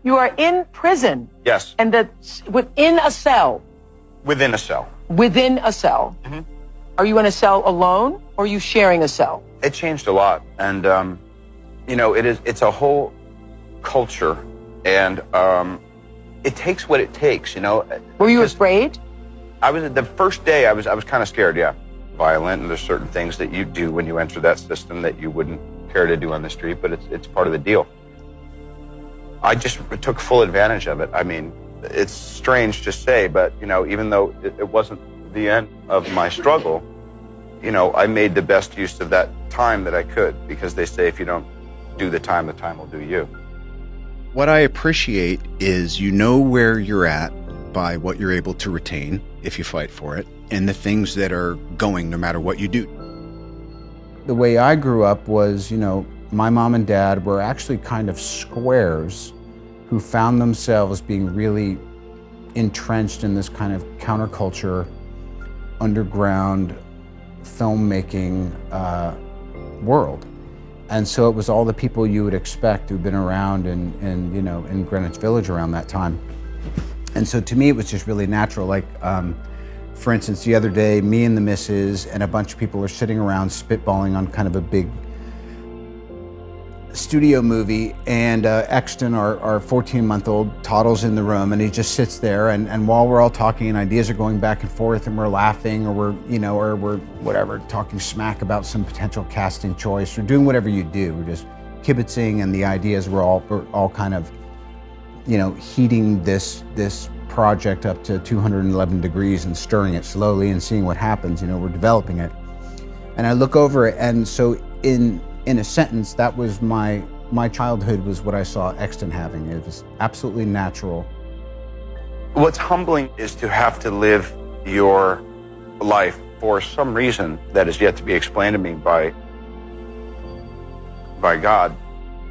You are in prison. Yes. And within a cell. Within a cell. Within a cell. Mm-hmm. Are you in a cell alone, or are you sharing a cell? It changed a lot, and it's a whole culture, and it takes what it takes. Were you afraid? The first day I was kind of scared. Yeah, violent, and there's certain things that you do when you enter that system that you wouldn't care to do on the street, but it's part of the deal. I just took full advantage of it. I mean, it's strange to say, but even though it wasn't the end of my struggle, I made the best use of that time that I could, because they say if you don't do the time will do you. What I appreciate is where you're at by what you're able to retain if you fight for it, and the things that are going no matter what you do. The way I grew up was, my mom and dad were actually kind of squares who found themselves being really entrenched in this kind of counterculture, underground filmmaking world. And so it was all the people you would expect who've been around in Greenwich Village around that time. And so to me, it was just really natural. Like, for instance, the other day, me and the missus and a bunch of people are sitting around spitballing on kind of a big studio movie, and Exton, our 14-month-old, toddles in the room, and he just sits there, and while we're all talking and ideas are going back and forth and we're laughing, or we're whatever, talking smack about some potential casting choice, or doing whatever you do, we're just kibitzing, and the ideas we're all kind of heating this project up to 211 degrees and stirring it slowly and seeing what happens. We're developing it, and I look over it, and so in a sentence, that was my childhood was what I saw Exton having. It was absolutely natural. What's humbling is to have to live your life for some reason that is yet to be explained to me by God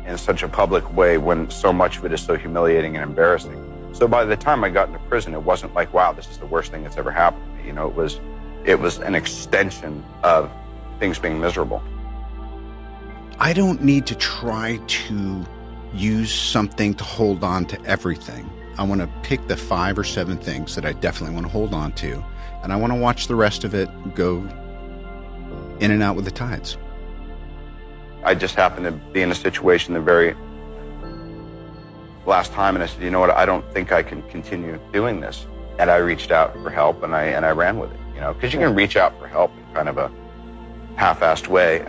in such a public way, when so much of it is so humiliating and embarrassing. So by the time I got into prison, it wasn't like, wow, this is the worst thing that's ever happened to me. It was an extension of things being miserable. I don't need to try to use something to hold on to everything. I want to pick the 5 or 7 things that I definitely want to hold on to, and I want to watch the rest of it go in and out with the tides. I just happened to be in a situation the very last time, and I said, you know what, I don't think I can continue doing this. And I reached out for help, and I ran with it, because you can reach out for help in kind of a half-assed way,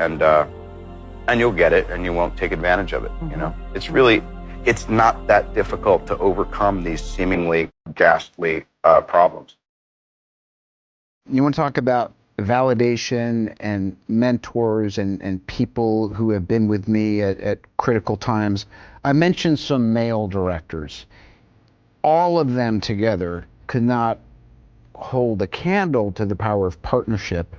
and you'll get it, and you won't take advantage of it. It's not that difficult to overcome these seemingly ghastly problems. You want to talk about validation and mentors and people who have been with me at critical times. I mentioned some male directors. All of them together could not hold a candle to the power of partnership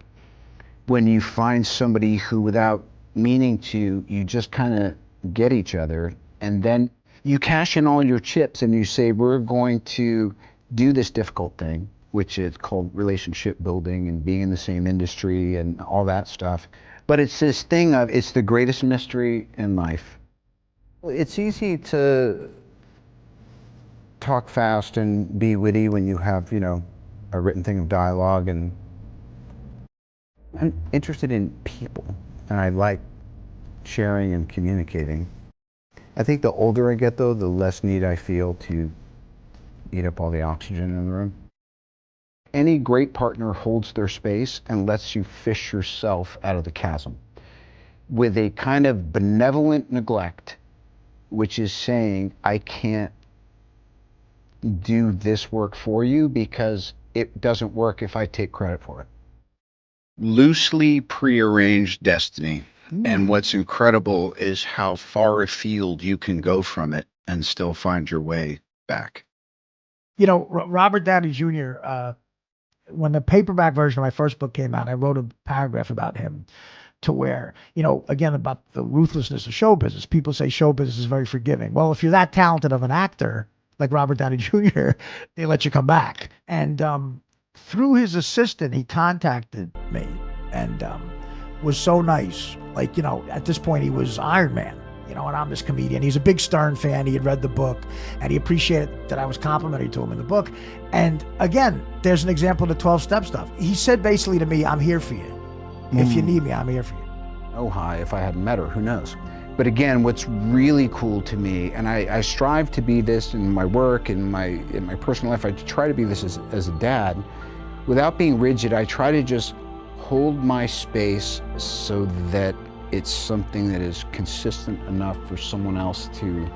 when you find somebody who, without meaning to, you just kind of get each other, and then you cash in all your chips and you say, we're going to do this difficult thing, which is called relationship building and being in the same industry and all that stuff. But it's this thing of, it's the greatest mystery in life. It's easy to talk fast and be witty when you have, a written thing of dialogue, and I'm interested in people, and I like sharing and communicating. I think the older I get, though, the less need I feel to eat up all the oxygen in the room. Any great partner holds their space and lets you fish yourself out of the chasm with a kind of benevolent neglect, which is saying, I can't do this work for you because it doesn't work if I take credit for it. Loosely prearranged destiny. And what's incredible is how far afield you can go from it and still find your way back. Robert Downey Jr., when the paperback version of my first book came out, I wrote a paragraph about him, to where, again, about the ruthlessness of show business. People say show business is very forgiving. Well, if you're that talented of an actor, like Robert Downey Jr., they let you come back. And through his assistant, he contacted me and was so nice. Like, at this point, he was Iron Man. you know, and I'm this comedian. He's a big Stern fan. He had read the book, and he appreciated that I was complimentary to him in the book. And again, there's an example of the 12-step stuff. He said basically to me, I'm here for you. If you need me, I'm here for you. Oh, hi, if I hadn't met her, who knows? But again, what's really cool to me, and I strive to be this in my work, in my personal life, I try to be this as a dad. Without being rigid, I try to just hold my space so that it's something that is consistent enough for someone else to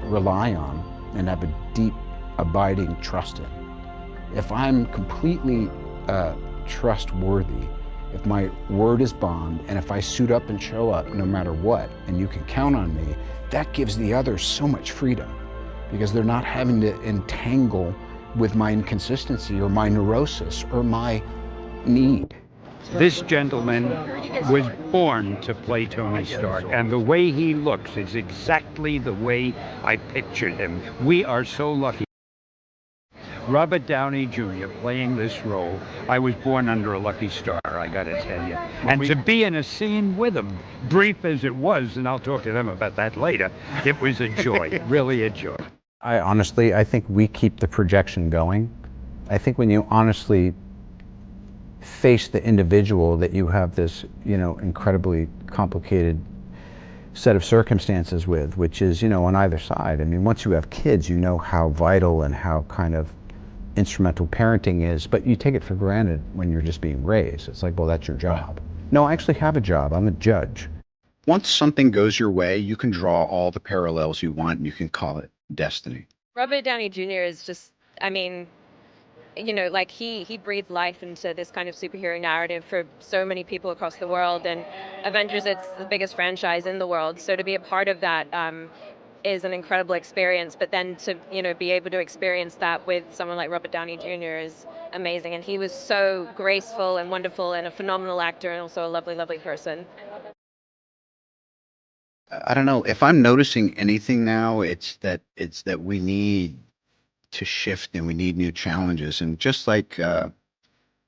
rely on and have a deep, abiding trust in. If I'm completely trustworthy, if my word is bond, and if I suit up and show up no matter what, and you can count on me, that gives the others so much freedom because they're not having to entangle with my inconsistency or my neurosis or my need. This gentleman was born to play Tony Stark, and the way he looks is exactly the way I pictured him. We are so lucky. Robert Downey Jr. playing this role, I was born under a lucky star, I gotta tell you. And to be in a scene with him, brief as it was, and I'll talk to them about that later, it was a joy, really a joy. I think we keep the projection going. I think when you honestly face the individual that you have this, you know, incredibly complicated set of circumstances with, which is, you know, on either side. I mean, once you have kids, you know how vital and how kind of instrumental parenting is, but you take it for granted when you're just being raised. It's like, well, that's your job. No, I actually have a job. I'm a judge. Once something goes your way, you can draw all the parallels you want and you can call it destiny. Robert Downey Jr. is just, I mean, you know, like he breathed life into this kind of superhero narrative for so many people across the world. And Avengers, it's the biggest franchise in the world. So to be a part of that is an incredible experience. But then to, you know, be able to experience that with someone like Robert Downey Jr. is amazing. And he was so graceful and wonderful and a phenomenal actor and also a lovely, lovely person. I don't know if I'm noticing anything now, it's that we need to shift and we need new challenges. And just like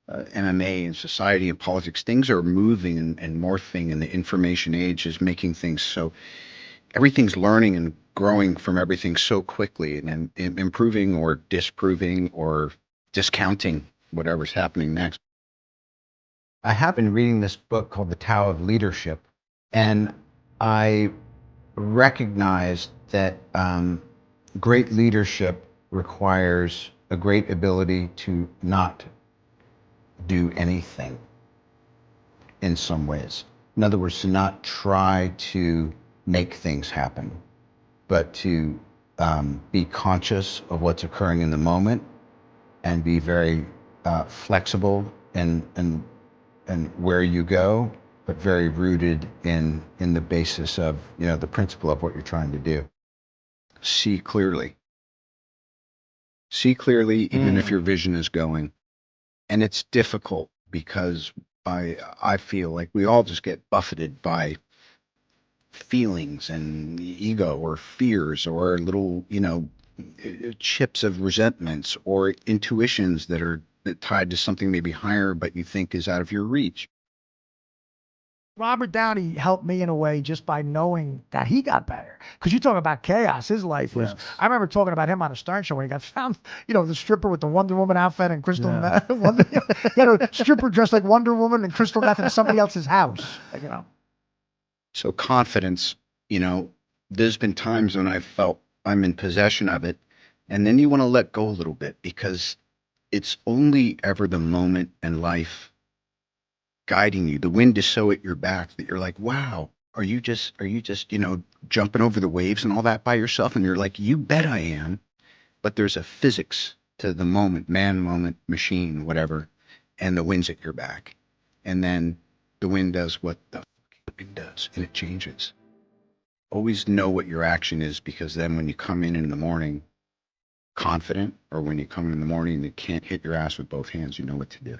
MMA and society and politics, things are moving and morphing, and the information age is making things so everything's learning and growing from everything so quickly, and improving or disproving or discounting whatever's happening next. I have been reading this book called The Tao of Leadership, and I recognized that great leadership requires a great ability to not do anything in some ways. In other words, to not try to make things happen, but to be conscious of what's occurring in the moment and be very flexible and where you go, but very rooted in the basis of, you know, the principle of what you're trying to do. See clearly. See clearly, even if your vision is going. And it's difficult because I feel like we all just get buffeted by feelings and ego or fears or little, you know, chips of resentments or intuitions that are tied to something maybe higher, but you think is out of your reach. Robert Downey helped me in a way just by knowing that he got better. Because you talk about chaos, his life was. Yes. I remember talking about him on a Stern show when he got found, you know, the stripper with the Wonder Woman outfit and crystal meth. You know, stripper dressed like Wonder Woman and crystal meth in somebody else's house. You know. So confidence, you know, there's been times when I felt I'm in possession of it, and then you want to let go a little bit because it's only ever the moment and life guiding you. The wind is so at your back that you're like, wow, are you just, you know, jumping over the waves and all that by yourself? And you're like, you bet I am. But there's a physics to the moment, man, moment, machine, whatever, and the wind's at your back. And then the wind does what the wind does, and it changes. Always know what your action is, because then when you come in the morning confident, or when you come in the morning and you can't hit your ass with both hands, you know what to do.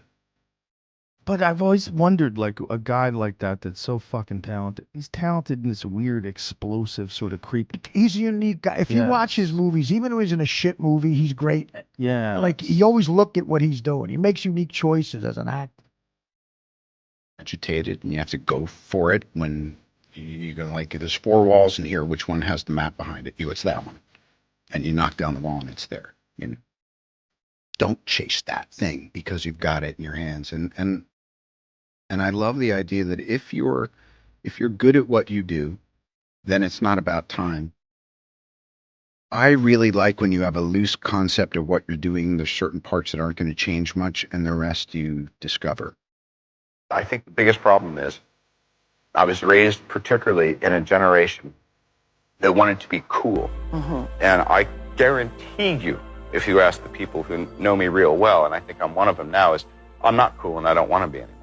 But I've always wondered, like, a guy like that that's so fucking talented. He's talented in this weird, explosive sort of creepy. He's a unique guy. If you watch his movies, even when he's in a shit movie, he's great. Yeah. Like, you always look at what he's doing. He makes unique choices as an actor. Agitated, and you have to go for it when You go like, there's 4 walls in here. Which one has the map behind it? It's that one. And you knock down the wall and it's there. Don't chase that thing because you've got it in your hands. And I love the idea that if you're good at what you do, then it's not about time. I really like when you have a loose concept of what you're doing. There's certain parts that aren't going to change much, and the rest you discover. I think the biggest problem is I was raised particularly in a generation that wanted to be cool. And I guarantee you, if you ask the people who know me real well, and I think I'm one of them now, is I'm not cool and I don't want to be anymore.